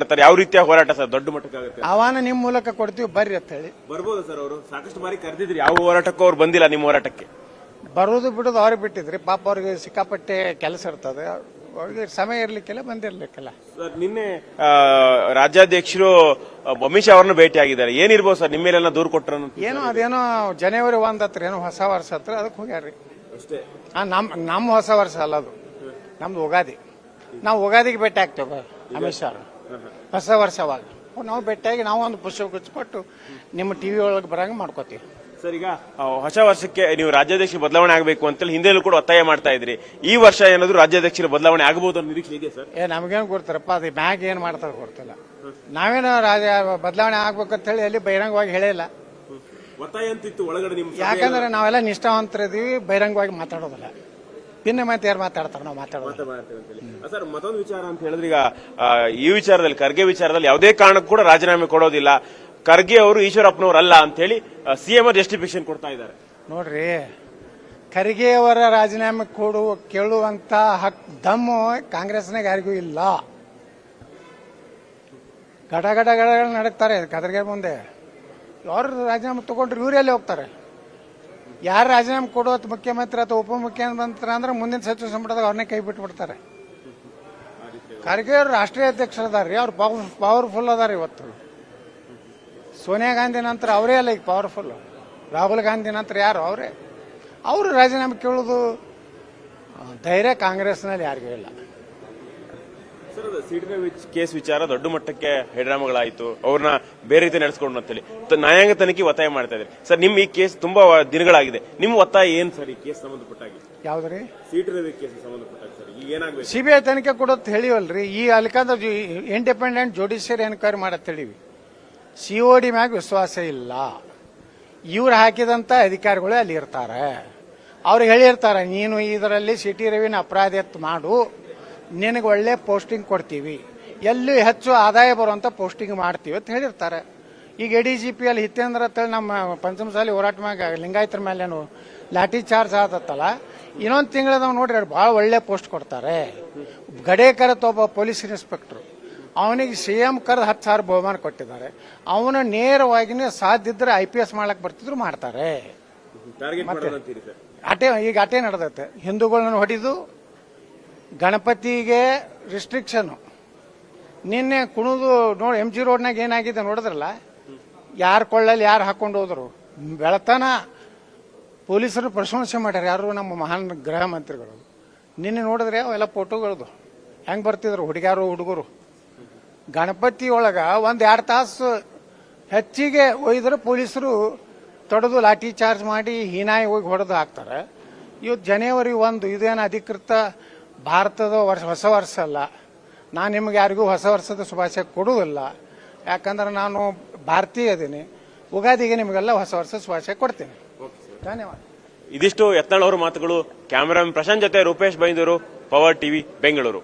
ಯಾವ ರೀತಿಯ ಹೋರಾಟ ಸರ್ ದೊಡ್ಡ ಮಟ್ಟಕ್ಕಾಗುತ್ತೆ? ಆಹ್ವಾನ ನಿಮ್ ಮೂಲಕ ಕೊಡ್ತೀವಿ ಬರ್ರಿ ಅಂತ ಹೇಳಿ. ಬರ್ಬೋದು ಸರ್. ಅವರು ಸಾಕಷ್ಟು ಬಾರಿ ಕರೆದಿದ್ರಿ, ಯಾವ ಹೋರಾಟಕ್ಕೂ ಅವ್ರು ಬಂದಿಲ್ಲ ನಿಮ್ಮ ಹೋರಾಟಕ್ಕೆ. ಬರೋದು ಬಿಡೋದು ಅವ್ರಿಗೆ ಬಿಟ್ಟಿದ್ರಿ. ಪಾಪ ಅವ್ರಿಗೆ ಸಿಕ್ಕಾಪಟ್ಟೆ ಕೆಲಸ ಇರ್ತದೆ, ಅವ್ರಿಗೆ ಸಮಯ ಇರ್ಲಿಕ್ಕಿಲ್ಲ, ಬಂದಿರ್ಲಿಕ್ಕಿಲ್ಲ. ಸರ್ ನಿನ್ನೆ ರಾಜ್ಯಾಧ್ಯಕ್ಷರು ಅಮಿತ್ ಶಾ ಅವರನ್ನು ಭೇಟಿ ಆಗಿದ್ದಾರೆ. ಏನಿರ್ಬೋದು ಸರ್ ನಿಮ್ಮ ಮೇಲೆಲ್ಲ ದೂರು ಕೊಟ್ಟರು? ಏನೋ ಅದೇನೋ ಜನವರಿ 1 ಹತ್ರ ಏನೋ ಹೊಸ ವರ್ಷ ಹತ್ರ ಅದಕ್ಕೆ ಹೋಗ್ಯಾರ್ರಿ ಅಷ್ಟೇ. ನಮ್ಮ ಹೊಸ ವರ್ಷ ಅಲ್ಲ ಅದು, ನಮ್ದು ಉಗಾದಿ. ನಾವು ಉಗಾದಿಗೆ ಭೇಟಿ ಆಗ್ತೇವೆ ಅಮಿತ್ ಶಾ ಹೊಸ ವರ್ಷವಾಗ. ನಾವು ಭೇಟಿಯಾಗಿ ನಾವು ಒಂದು ಪುಷ್ಪ ಕೊಟ್ಟು ನಿಮ್ಮ ಟಿವಿ ಒಳಗೆ ಬರಂಗ ಮಾಡ್ಕೋತೀವಿ. ಸರ್ ಈಗ ಹೊಸ ವರ್ಷಕ್ಕೆ ನೀವು ರಾಜ್ಯಾಧ್ಯಕ್ಷರು ಬದಲಾವಣೆ ಆಗಬೇಕು ಅಂತೇಳಿ ಹಿಂದೆಲ್ಲೂ ಕೂಡ ಒತ್ತಾಯ ಮಾಡ್ತಾ ಇದ್ರಿ. ಈ ವರ್ಷ ಏನಾದ್ರು ರಾಜ್ಯಾಧ್ಯಕ್ಷರ ಬದಲಾವಣೆ ಆಗಬಹುದು ಅನ್ನೋ ನಿರೀಕ್ಷೆ ಇದೆ ಸರ್? ನಮಗೇನು ಗೊತ್ತಾರಪ್ಪ, ಅದು ಮ್ಯಾಗ್ ಏನ್ ಮಾಡ್ತಾರೆ ಗೊತ್ತಿಲ್ಲ. ನಾವೇನು ಬದಲಾವಣೆ ಆಗ್ಬೇಕಂತ ಹೇಳಿ ಅಲ್ಲಿ ಬಹಿರಂಗವಾಗಿ ಹೇಳಿಲ್ಲ. ಒತ್ತಾಯ ಅಂತಿತ್ತು ಒಳಗಡೆ ನಿಮ್ಮ. ಯಾಕಂದ್ರೆ ನಾವೆಲ್ಲ ನಿಷ್ಠಾವಂತರಿದೀವಿ, ಬಹಿರಂಗವಾಗಿ ಮಾತಾಡೋದಿಲ್ಲ. ಭಿನ್ನ ಮಾತು ಯಾರು ಮಾತಾಡ್ತಾರೆ, ನಾವು ಮಾತಾಡೋದು. ಸರ್ ಮತ್ತೊಂದು ವಿಚಾರ ಅಂತ ಹೇಳಿದ್ರೆ, ಈಗ ಈ ವಿಚಾರದಲ್ಲಿ ಖರ್ಗೆ ವಿಚಾರದಲ್ಲಿ ಯಾವುದೇ ಕಾರಣಕ್ಕೂ ಕೂಡ ರಾಜೀನಾಮೆ ಕೊಡೋದಿಲ್ಲ. ಖರ್ಗೆ ಅವರು ಈಶ್ವರಪ್ಪನವರಲ್ಲ ಅಂತ ಹೇಳಿ ಸಿಎಂ ಜಸ್ಟಿಫಿಕೇಶನ್ ಕೊಡ್ತಾ ಇದ್ದಾರೆ. ನೋಡ್ರಿ, ಖರ್ಗೆ ಅವರ ರಾಜೀನಾಮೆ ಕೇಳುವಂತ ದಮ್ಮು ಕಾಂಗ್ರೆಸ್ನಾಗ ಯಾರಿಗೂ ಇಲ್ಲ. ಗಡ ನಡಕ್ತಾರೆ ಖರ್ಗೆ ಮುಂದೆ. ಅವ್ರ ರಾಜೀನಾಮೆ ತಗೊಂಡ್ರೆ ಇವರೆಲ್ಲಿ ಹೋಗ್ತಾರೆ? ಯಾರು ರಾಜೀನಾಮೆ ಕೊಡುವತ್ ಮುಖ್ಯಮಂತ್ರಿ ಅಥವಾ ಉಪಮುಖ್ಯಮಂತ್ರಿ ಅಂದ್ರೆ ಮುಂದಿನ ಸಚಿವ ಸಂಪುಟದಾಗ ಅವ್ರನ್ನೇ ಕೈ ಬಿಟ್ಬಿಡ್ತಾರೆ. ಖರ್ಗೆ ಅವರು ರಾಷ್ಟ್ರೀಯ ಅಧ್ಯಕ್ಷರದಾರ್ರಿ, ಅವ್ರು ಪವರ್ಫುಲ್ ಅದಾರ. ಇವತ್ತು ಸೋನಿಯಾ ಗಾಂಧಿ ನಂತರ ಅವರೇ ಅಲ್ಲ ಈಗ ಪವರ್ಫುಲ್. ರಾಹುಲ್ ಗಾಂಧಿ ನಂತರ ಯಾರು? ಅವರೇ. ಅವರು ರಾಜೀನಾಮೆ ಕೇಳೋದು ಧೈರ್ಯ ಕಾಂಗ್ರೆಸ್ನಲ್ಲಿ ಯಾರಿಗೂ ಇಲ್ಲ. ಸರ್ ಸಿಡಿನ ಕೇಸ್ ವಿಚಾರ ದೊಡ್ಡ ಮಟ್ಟಕ್ಕೆ ಹೆಡ್ರಾಮಗಳಾಯಿತು, ಅವ್ರನ್ನ ಬೇರೆ ರೀತಿ ನಡೆಸ್ಕೊಂಡು ಅಂತೇಳಿ ನ್ಯಾಯಾಂಗ ತನಿಖೆ ಒತ್ತಾಯ ಮಾಡ್ತಾ ಇದ್ದಾರೆ. ಸರ್ ನಿಮ್ ಈ ಕೇಸ್ ತುಂಬಾ ದಿನಗಳಾಗಿದೆ, ನಿಮ್ ಒತ್ತಾಯ ಏನ್ ಸರ್ ಈ ಕೇಸ್ ಸಂಬಂಧಪಟ್ಟಾಗಿ? ಯಾವ್ದ್ರಿ? ಸಿಟಿ ಕೇಸ್ ಸಂಬಂಧಪಟ್ಟಾಗ ಸರ್ ಈಗ ಏನಾಗಬೇಕು? ಸಿಬಿಐ ತನಿಖೆ ಕೊಡೋದು ಹೇಳಿವಲ್ರಿ. ಈ ಅಲ್ಕಾದ ಇಂಡಿಪೆಂಡೆಂಟ್ ಜುಡಿಷಿಯರಿ ಎನ್ಕ್ವೈರಿ ಮಾಡತ್ ಹೇಳಿವಿ. ಸಿಒಡಿ ಮ್ಯಾಗ ವಿಶ್ವಾಸ ಇಲ್ಲ. ಇವ್ರು ಹಾಕಿದಂತ ಅಧಿಕಾರಿಗಳು ಅಲ್ಲಿ ಇರ್ತಾರೆ. ಅವ್ರಿಗೆ ಹೇಳಿರ್ತಾರೆ, ನೀನು ಇದರಲ್ಲಿ ಸಿಟಿ ರವಿನ ಅಪರಾಧಿಯತ್ ಮಾಡು, ನಿನಗೆ ಒಳ್ಳೆ ಪೋಸ್ಟಿಂಗ್ ಕೊಡ್ತೀವಿ, ಎಲ್ಲಿ ಹೆಚ್ಚು ಆದಾಯ ಬರುವಂತ ಪೋಸ್ಟಿಂಗ್ ಮಾಡ್ತೀವಿ ಅಂತ ಹೇಳಿರ್ತಾರೆ. ಈಗ ADGP ಅಲ್ಲಿ ಹಿತೇಂದ್ರ ಅಂತೇಳಿ ನಮ್ಮ ಪಂಚಮಸಾಲಿ ಹೋರಾಟ ಮ್ಯಾಗ ಲಿಂಗಾಯತರ ಮೇಲೇನು ಲಾಠಿ ಚಾರ್ಜ್ ಆದತ್ತಲ್ಲ, ಇನ್ನೊಂದು ತಿಂಗಳದವ್ ನೋಡ್ರಿ ಅವ್ರು ಬಹಳ ಒಳ್ಳೆ ಪೋಸ್ಟ್ ಕೊಡ್ತಾರೆ. ಗಡೇಕರತ್ ಒಬ್ಬ ಪೊಲೀಸ್ ಇನ್ಸ್ಪೆಕ್ಟರ್, ಅವನಿಗೆ CM ಕರೆದು 10,000 ಬಹುಮಾನ ಕೊಟ್ಟಿದ್ದಾರೆ. ಅವನು ನೇರವಾಗಿನೇ ಸಾಧ್ಯ ಇದ್ರೆ IPS ಮಾಡ್ಲಕ್ ಬರ್ತಿದ್ರು ಮಾಡ್ತಾರೆ. ಈಗ ಅಟೇ ನಡೆದೈತೆ. ಹಿಂದೂಗಳನ್ನ ಹೊಡಿದು ಗಣಪತಿಗೆ ರಿಸ್ಟ್ರಿಕ್ಷನ್. ನಿನ್ನೆ ಕುಣಿದು ನೋಡಿ MG ರೋಡ್ನಾಗ ಏನಾಗಿದೆ ನೋಡಿದ್ರಲ್ಲ, ಯಾರು ಕೊಳ್ಳಲ್ಲಿ ಯಾರು ಹಾಕೊಂಡು ಹೋದ್ರು. ಬೆಳತನ ಪೊಲೀಸರು ಪ್ರಶಂಸೆ ಮಾಡ್ಯಾರ, ಯಾರು ನಮ್ಮ ಮಹಾನ್ ಗೃಹ ಮಂತ್ರಿಗಳು. ನಿನ್ನೆ ನೋಡಿದ್ರೆ ಅವೆಲ್ಲ ಫೋಟೋಗಳದು ಹೆಂಗ್ ಬರ್ತಿದ್ರು ಹುಡುಗ್ಯಾರು ಹುಡುಗರು. ಗಣಪತಿ ಒಳಗ 1-2 ತಾಸು ಹೆಚ್ಚಿಗೆ ಒಯ್ದ್ರೆ ಪೊಲೀಸರು ತೊಡೆದು ಲಾಠಿ ಚಾರ್ಜ್ ಮಾಡಿ ಹೀನಾಯಿ ಹೋಗಿ ಹೊಡೆದು ಹಾಕ್ತಾರೆ. ಇವತ್ತು ಜನವರಿ 1 ಇದೇನು ಅಧಿಕೃತ ಭಾರತದ ಹೊಸ ವರ್ಷ ಅಲ್ಲ. ನಾನು ನಿಮ್ಗೆ ಯಾರಿಗೂ ಹೊಸ ವರ್ಷದ ಶುಭಾಶಯ ಕೊಡುವುದಿಲ್ಲ, ಯಾಕಂದ್ರೆ ನಾನು ಭಾರತೀಯ ಇದೀನಿ. ಉಗಾದಿಗೆ ನಿಮಗೆಲ್ಲ ಹೊಸ ವರ್ಷ ಶುಭಾಶಯ ಕೊಡ್ತೀನಿ. ಧನ್ಯವಾದ. ಇದಿಷ್ಟು ಯತ್ನಾಳ್ ಅವರ ಮಾತುಗಳು. ಕ್ಯಾಮರಾಮನ್ ಪ್ರಶಾಂತ್ ಜೊತೆ ರೂಪೇಶ್ ಬೈಂದೂರು, ಪವರ್ ಟಿವಿ, ಬೆಂಗಳೂರು.